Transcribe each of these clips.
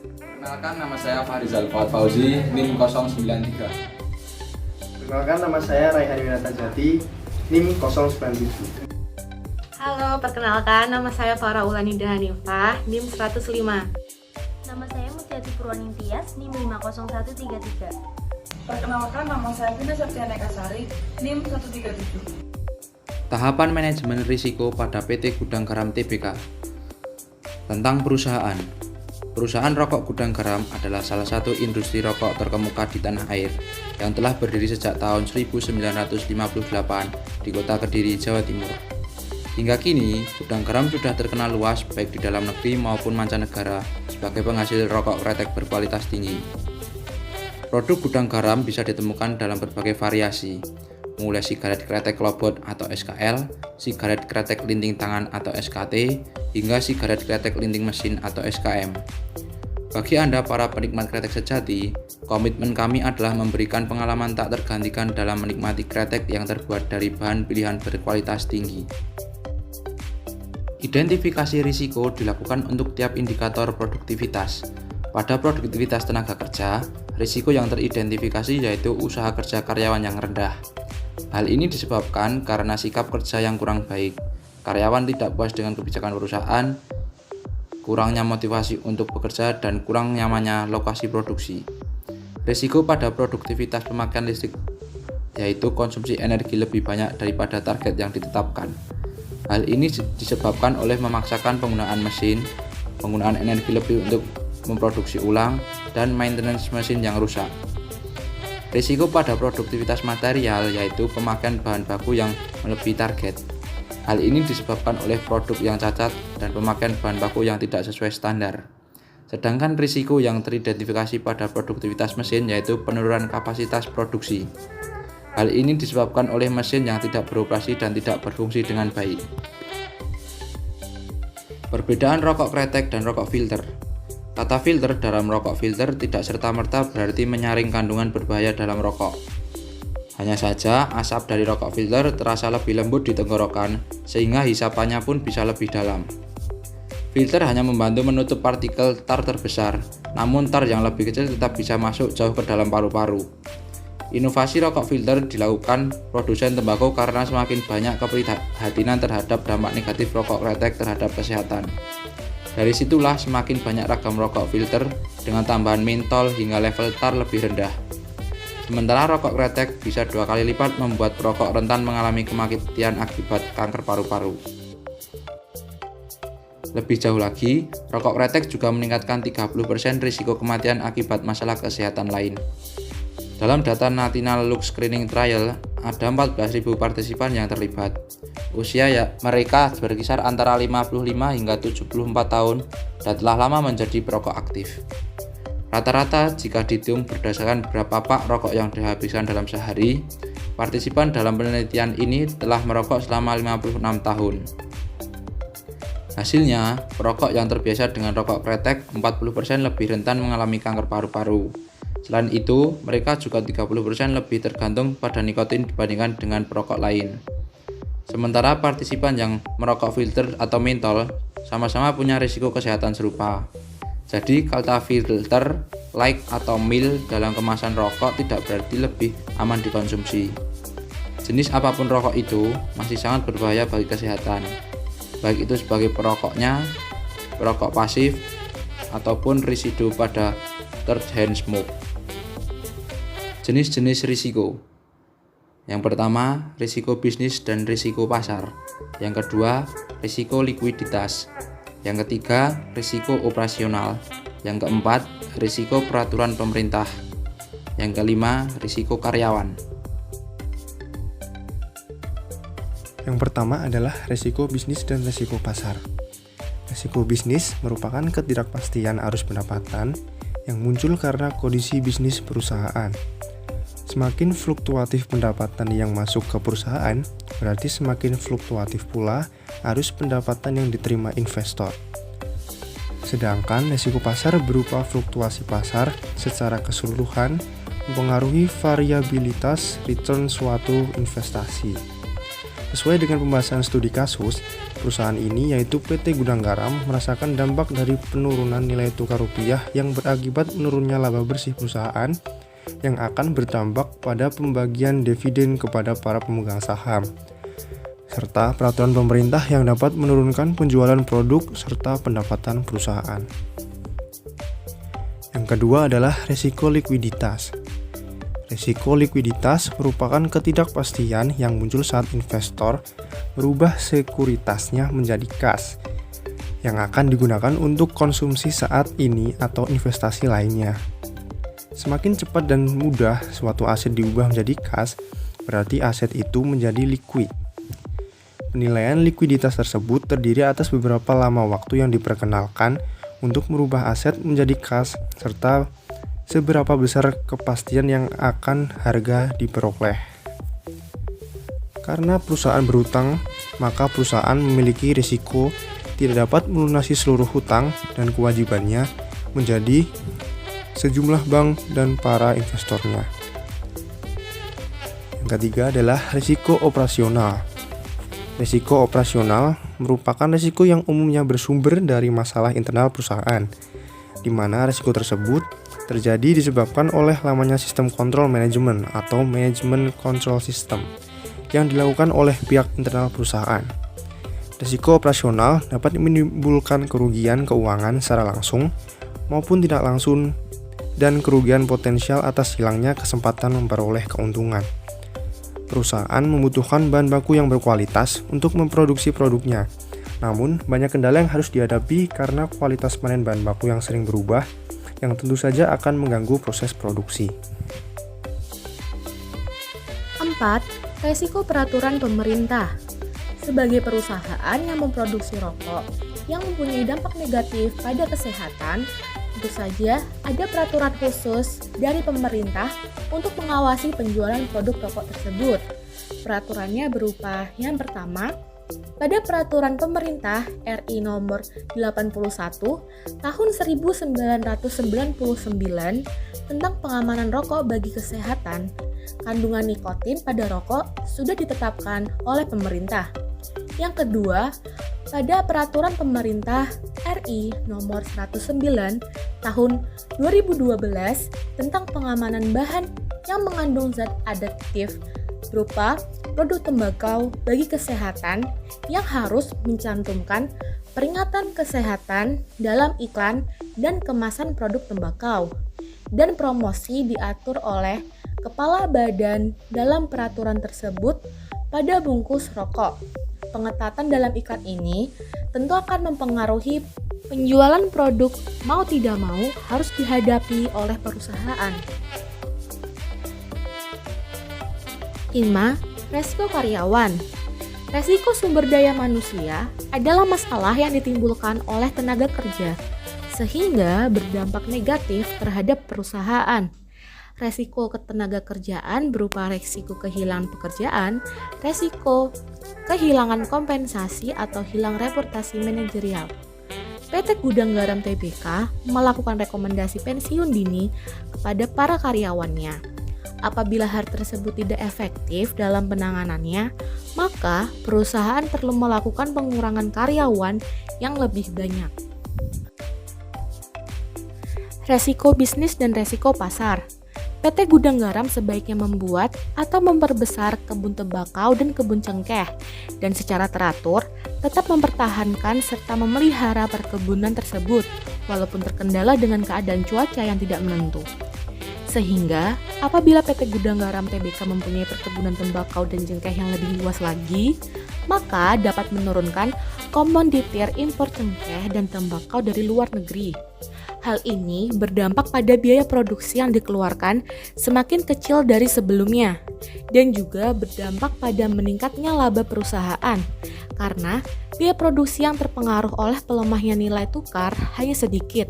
Perkenalkan, nama saya Farizal Fuad Fauzi, NIM 093. Perkenalkan, nama saya Raihan Winata Jati, NIM 097. Halo, perkenalkan nama saya Farah Ulanida Hanifah, NIM 105. Nama saya Mutiati Purwaning Tias, NIM 50133. Perkenalkan, nama saya Vina Septiana Kasari, NIM 137. Tahapan manajemen risiko pada PT Gudang Garam Tbk. Tentang perusahaan. Perusahaan rokok Gudang Garam adalah salah satu industri rokok terkemuka di tanah air yang telah berdiri sejak tahun 1958 di Kota Kediri, Jawa Timur. Hingga kini, Gudang Garam sudah terkenal luas baik di dalam negeri maupun mancanegara sebagai penghasil rokok kretek berkualitas tinggi. Produk Gudang Garam bisa ditemukan dalam berbagai variasi, mulai sigaret kretek lobot atau SKL, sigaret kretek linting tangan atau SKT, hingga sigaret kretek linting mesin atau SKM. Bagi Anda para penikmat kretek sejati, komitmen kami adalah memberikan pengalaman tak tergantikan dalam menikmati kretek yang terbuat dari bahan pilihan berkualitas tinggi. Identifikasi risiko dilakukan untuk tiap indikator produktivitas. Pada produktivitas tenaga kerja, risiko yang teridentifikasi yaitu usaha kerja karyawan yang rendah. Hal ini disebabkan karena sikap kerja yang kurang baik, karyawan tidak puas dengan kebijakan perusahaan, kurangnya motivasi untuk bekerja, dan kurang nyamannya lokasi produksi. Risiko pada produktivitas pemakaian listrik yaitu konsumsi energi lebih banyak daripada target yang ditetapkan. Hal ini disebabkan oleh memaksakan penggunaan mesin, penggunaan energi lebih untuk memproduksi ulang, dan maintenance mesin yang rusak. Risiko pada produktivitas material yaitu pemakaian bahan baku yang melebihi target. Hal ini disebabkan oleh produk yang cacat dan pemakaian bahan baku yang tidak sesuai standar. Sedangkan risiko yang teridentifikasi pada produktivitas mesin yaitu penurunan kapasitas produksi. Hal ini disebabkan oleh mesin yang tidak beroperasi dan tidak berfungsi dengan baik. Perbedaan rokok kretek dan rokok filter. Kata filter dalam rokok filter tidak serta-merta berarti menyaring kandungan berbahaya dalam rokok. Hanya saja asap dari rokok filter terasa lebih lembut di tenggorokan sehingga hisapannya pun bisa lebih dalam. Filter hanya membantu menutup partikel tar terbesar, namun tar yang lebih kecil tetap bisa masuk jauh ke dalam paru-paru. Inovasi rokok filter dilakukan produsen tembakau karena semakin banyak keprihatinan terhadap dampak negatif rokok kretek terhadap kesehatan. Dari situlah semakin banyak ragam rokok filter dengan tambahan mentol hingga level tar lebih rendah. Sementara rokok kretek bisa 2 kali lipat membuat perokok rentan mengalami kematian akibat kanker paru-paru. Lebih jauh lagi, rokok kretek juga meningkatkan 30% risiko kematian akibat masalah kesehatan lain. Dalam data National Lux Screening Trial, ada 14.000 partisipan yang terlibat. Usia mereka berkisar antara 55 hingga 74 tahun dan telah lama menjadi perokok aktif. Rata-rata jika dihitung berdasarkan berapa pak rokok yang dihabiskan dalam sehari, partisipan dalam penelitian ini telah merokok selama 56 tahun. Hasilnya, perokok yang terbiasa dengan rokok kretek 40% lebih rentan mengalami kanker paru-paru. Selain itu, mereka juga 30% lebih tergantung pada nikotin dibandingkan dengan perokok lain. Sementara partisipan yang merokok filter atau mentol sama-sama punya risiko kesehatan serupa. Jadi, kata filter, light atau mild dalam kemasan rokok tidak berarti lebih aman dikonsumsi. Jenis apapun rokok itu masih sangat berbahaya bagi kesehatan, baik itu sebagai perokoknya, perokok pasif, ataupun residu pada third hand smoke. Jenis-jenis risiko. Yang pertama, risiko bisnis dan risiko pasar. Yang kedua, risiko likuiditas. Yang ketiga, risiko operasional. Yang keempat, risiko peraturan pemerintah. Yang kelima, risiko karyawan. Yang pertama adalah risiko bisnis dan risiko pasar. Risiko bisnis merupakan ketidakpastian arus pendapatan yang muncul karena kondisi bisnis perusahaan. Semakin fluktuatif pendapatan yang masuk ke perusahaan, berarti semakin fluktuatif pula arus pendapatan yang diterima investor. Sedangkan risiko pasar berupa fluktuasi pasar secara keseluruhan mempengaruhi variabilitas return suatu investasi. Sesuai dengan pembahasan studi kasus, Perusahaan ini yaitu PT Gudang Garam merasakan dampak dari penurunan nilai tukar rupiah yang berakibat menurunnya laba bersih perusahaan yang akan berdampak pada pembagian dividen kepada para pemegang saham, serta peraturan pemerintah yang dapat menurunkan penjualan produk serta pendapatan perusahaan. Yang kedua adalah resiko likuiditas. Risiko likuiditas merupakan ketidakpastian yang muncul saat investor merubah sekuritasnya menjadi kas yang akan digunakan untuk konsumsi saat ini atau investasi lainnya. Semakin cepat dan mudah suatu aset diubah menjadi kas, berarti aset itu menjadi liquid. Penilaian likuiditas tersebut terdiri atas beberapa lama waktu yang diperkenalkan untuk merubah aset menjadi kas serta seberapa besar kepastian yang akan harga diperoleh. Karena perusahaan berhutang, maka perusahaan memiliki risiko tidak dapat melunasi seluruh hutang dan kewajibannya menjadi sejumlah bank dan para investornya. Yang ketiga adalah risiko operasional. Risiko operasional merupakan risiko yang umumnya bersumber dari masalah internal perusahaan, di mana risiko tersebut terjadi disebabkan oleh lamanya sistem kontrol manajemen atau manajemen control system yang dilakukan oleh pihak internal perusahaan. Risiko operasional dapat menimbulkan kerugian keuangan secara langsung maupun tidak langsung dan kerugian potensial atas hilangnya kesempatan memperoleh keuntungan. Perusahaan membutuhkan bahan baku yang berkualitas untuk memproduksi produknya. Namun, banyak kendala yang harus dihadapi karena kualitas panen bahan baku yang sering berubah yang tentu saja akan mengganggu proses produksi. 4. Resiko peraturan pemerintah. Sebagai perusahaan yang memproduksi rokok yang mempunyai dampak negatif pada kesehatan, tentu saja ada peraturan khusus dari pemerintah untuk mengawasi penjualan produk rokok tersebut. Peraturannya berupa yang pertama, pada Peraturan Pemerintah RI Nomor 81 Tahun 1999 tentang pengamanan rokok bagi kesehatan, kandungan nikotin pada rokok sudah ditetapkan oleh pemerintah. Yang kedua, pada Peraturan Pemerintah RI Nomor 109 Tahun 2012 tentang pengamanan bahan yang mengandung zat adiktif berupa produk tembakau bagi kesehatan yang harus mencantumkan peringatan kesehatan dalam iklan dan kemasan produk tembakau, dan promosi diatur oleh kepala badan dalam peraturan tersebut pada bungkus rokok. Pengetatan dalam iklan ini tentu akan mempengaruhi penjualan produk, mau tidak mau harus dihadapi oleh perusahaan. 5. Resiko karyawan. Resiko sumber daya manusia adalah masalah yang ditimbulkan oleh tenaga kerja, sehingga berdampak negatif terhadap perusahaan. Resiko ketenaga kerjaan berupa resiko kehilangan pekerjaan, resiko kehilangan kompensasi atau hilang reputasi manajerial. PT Gudang Garam Tbk melakukan rekomendasi pensiun dini kepada para karyawannya. Apabila hal tersebut tidak efektif dalam penanganannya, maka perusahaan perlu melakukan pengurangan karyawan yang lebih banyak. Resiko bisnis dan resiko pasar. PT Gudang Garam sebaiknya membuat atau memperbesar kebun tembakau dan kebun cengkeh, dan secara teratur tetap mempertahankan serta memelihara perkebunan tersebut walaupun terkendala dengan keadaan cuaca yang tidak menentu. Sehingga apabila PT Gudang Garam Tbk mempunyai perkebunan tembakau dan cengkeh yang lebih luas lagi, maka dapat menurunkan komoditir impor cengkeh dan tembakau dari luar negeri. Hal ini berdampak pada biaya produksi yang dikeluarkan semakin kecil dari sebelumnya, dan juga berdampak pada meningkatnya laba perusahaan, karena biaya produksi yang terpengaruh oleh pelemahnya nilai tukar hanya sedikit.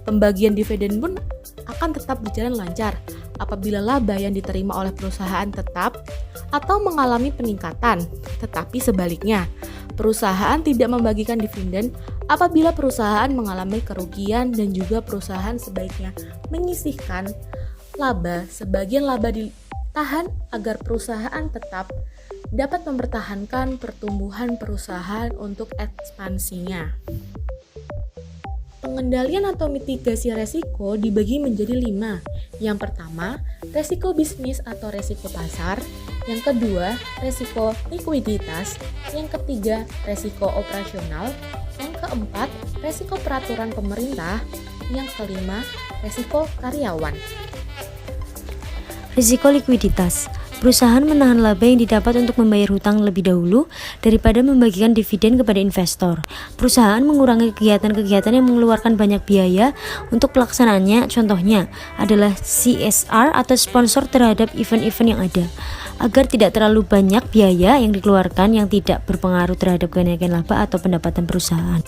Pembagian dividen pun akan tetap berjalan lancar apabila laba yang diterima oleh perusahaan tetap atau mengalami peningkatan. Tetapi sebaliknya, perusahaan tidak membagikan dividen apabila perusahaan mengalami kerugian, dan juga perusahaan sebaiknya menyisihkan laba. Sebagian laba ditahan agar perusahaan tetap dapat mempertahankan pertumbuhan perusahaan untuk ekspansinya. Pengendalian atau mitigasi resiko dibagi menjadi 5. Yang pertama, resiko bisnis atau resiko pasar. Yang kedua, resiko likuiditas. Yang ketiga, resiko operasional. Yang keempat, resiko peraturan pemerintah. Yang kelima, resiko karyawan. Risiko likuiditas. Perusahaan menahan laba yang didapat untuk membayar hutang lebih dahulu daripada membagikan dividen kepada investor. Perusahaan mengurangi kegiatan-kegiatan yang mengeluarkan banyak biaya untuk pelaksanaannya. Contohnya adalah CSR atau sponsor terhadap event-event yang ada, agar tidak terlalu banyak biaya yang dikeluarkan yang tidak berpengaruh terhadap kenaikan laba atau pendapatan perusahaan.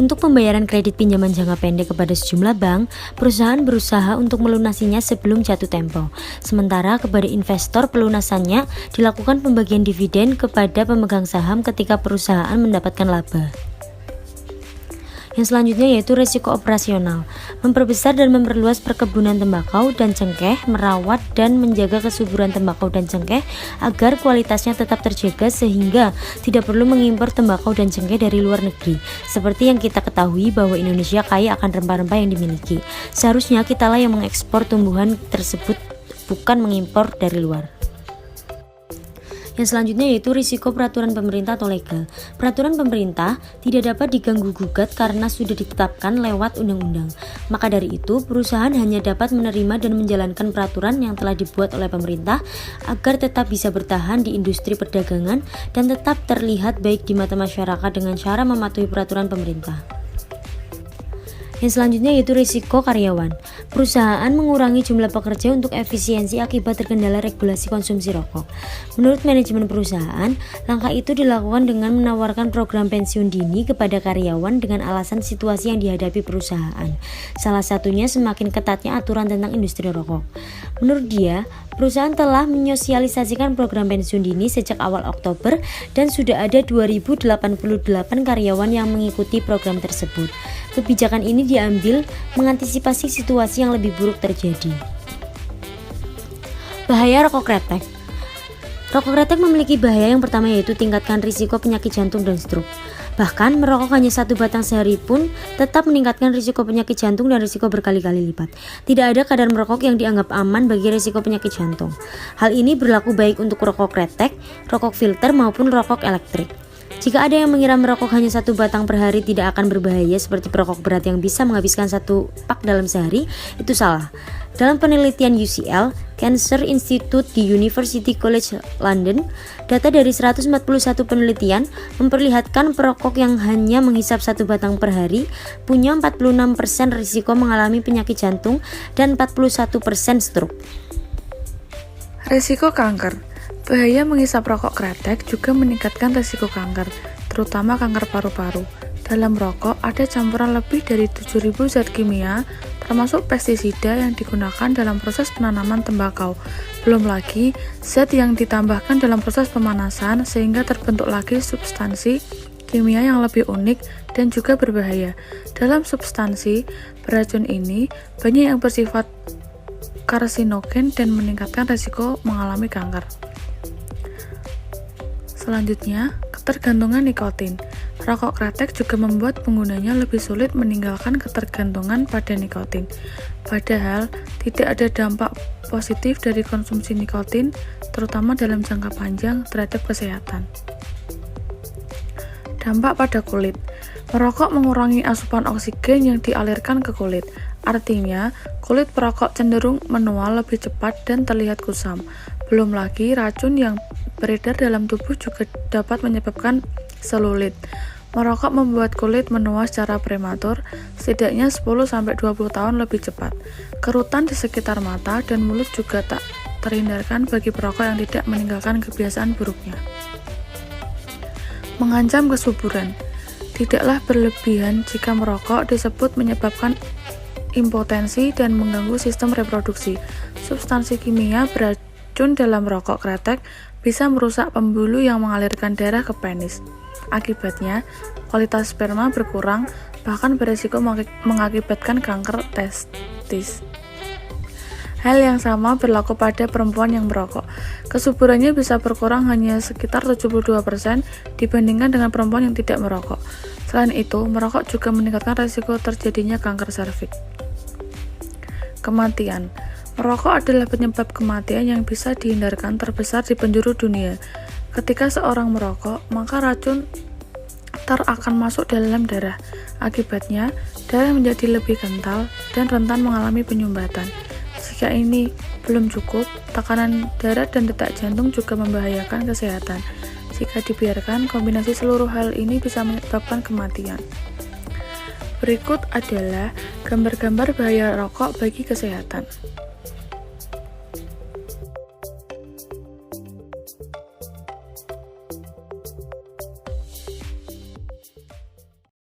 Untuk pembayaran kredit pinjaman jangka pendek kepada sejumlah bank, perusahaan berusaha untuk melunasinya sebelum jatuh tempo. Sementara kepada investor, pelunasannya dilakukan pembagian dividen kepada pemegang saham ketika perusahaan mendapatkan laba. Yang selanjutnya yaitu risiko operasional. Memperbesar dan memperluas perkebunan tembakau dan cengkeh, merawat dan menjaga kesuburan tembakau dan cengkeh agar kualitasnya tetap terjaga sehingga tidak perlu mengimpor tembakau dan cengkeh dari luar negeri. Seperti yang kita ketahui bahwa Indonesia kaya akan rempah-rempah yang dimiliki. Seharusnya kitalah yang mengekspor tumbuhan tersebut, bukan mengimpor dari luar. Yang selanjutnya yaitu risiko peraturan pemerintah atau legal. Peraturan pemerintah tidak dapat diganggu-gugat karena sudah ditetapkan lewat undang-undang. Maka dari itu, perusahaan hanya dapat menerima dan menjalankan peraturan yang telah dibuat oleh pemerintah agar tetap bisa bertahan di industri perdagangan dan tetap terlihat baik di mata masyarakat dengan cara mematuhi peraturan pemerintah. Yang selanjutnya yaitu risiko karyawan. Perusahaan mengurangi jumlah pekerja untuk efisiensi akibat terkendala regulasi konsumsi rokok. Menurut manajemen perusahaan, langkah itu dilakukan dengan menawarkan program pensiun dini kepada karyawan dengan alasan situasi yang dihadapi perusahaan. Salah satunya semakin ketatnya aturan tentang industri rokok. Menurut dia, perusahaan telah menyosialisasikan program pensiun dini sejak awal Oktober dan sudah ada 2088 karyawan yang mengikuti program tersebut. Kebijakan ini diambil mengantisipasi situasi yang lebih buruk terjadi. Bahaya rokok kretek. Rokok kretek memiliki bahaya yang pertama yaitu tingkatkan risiko penyakit jantung dan stroke. Bahkan merokok hanya 1 batang sehari pun tetap meningkatkan risiko penyakit jantung dan risiko berkali-kali lipat. Tidak ada kadar merokok yang dianggap aman bagi risiko penyakit jantung. Hal ini berlaku baik untuk rokok kretek, rokok filter maupun rokok elektrik. Jika ada yang mengira merokok hanya 1 batang per hari tidak akan berbahaya seperti perokok berat yang bisa menghabiskan 1 pak dalam sehari, itu salah. Dalam penelitian UCL, Cancer Institute di University College London, data dari 141 penelitian memperlihatkan perokok yang hanya menghisap 1 batang per hari punya 46% risiko mengalami penyakit jantung dan 41% stroke. Risiko kanker. Bahaya menghisap rokok kretek juga meningkatkan risiko kanker, terutama kanker paru-paru. Dalam rokok ada campuran lebih dari 7.000 zat kimia, termasuk pestisida yang digunakan dalam proses penanaman tembakau. Belum lagi zat yang ditambahkan dalam proses pemanasan sehingga terbentuk lagi substansi kimia yang lebih unik dan juga berbahaya. Dalam substansi beracun ini banyak yang bersifat karsinogen dan meningkatkan risiko mengalami kanker. Selanjutnya, ketergantungan nikotin. Rokok kretek juga membuat penggunanya lebih sulit meninggalkan ketergantungan pada nikotin. Padahal, tidak ada dampak positif dari konsumsi nikotin, terutama dalam jangka panjang terhadap kesehatan. Dampak pada kulit. Merokok mengurangi asupan oksigen yang dialirkan ke kulit. Artinya, kulit perokok cenderung menua lebih cepat dan terlihat kusam. Belum lagi racun yang beredar dalam tubuh juga dapat menyebabkan selulit. Merokok membuat kulit menua secara prematur, setidaknya 10-20 tahun lebih cepat. Kerutan di sekitar mata dan mulut juga tak terhindarkan bagi perokok yang tidak meninggalkan kebiasaan buruknya. Mengancam kesuburan. Tidaklah berlebihan jika merokok disebut menyebabkan impotensi dan mengganggu sistem reproduksi. Substansi kimia beracun dalam rokok kretek bisa merusak pembuluh yang mengalirkan darah ke penis. Akibatnya, kualitas sperma berkurang, bahkan beresiko mengakibatkan kanker testis. Hal yang sama berlaku pada perempuan yang merokok. Kesuburannya bisa berkurang hanya sekitar 72% dibandingkan dengan perempuan yang tidak merokok. Selain itu, merokok juga meningkatkan risiko terjadinya kanker serviks. Kematian. Merokok adalah penyebab kematian yang bisa dihindarkan terbesar di penjuru dunia. Ketika seorang merokok, maka racun akan masuk dalam darah. Akibatnya, darah menjadi lebih kental dan rentan mengalami penyumbatan. Jika ini belum cukup, tekanan darah dan detak jantung juga membahayakan kesehatan. Jika dibiarkan, kombinasi seluruh hal ini bisa menyebabkan kematian. Berikut adalah gambar-gambar bahaya rokok bagi kesehatan.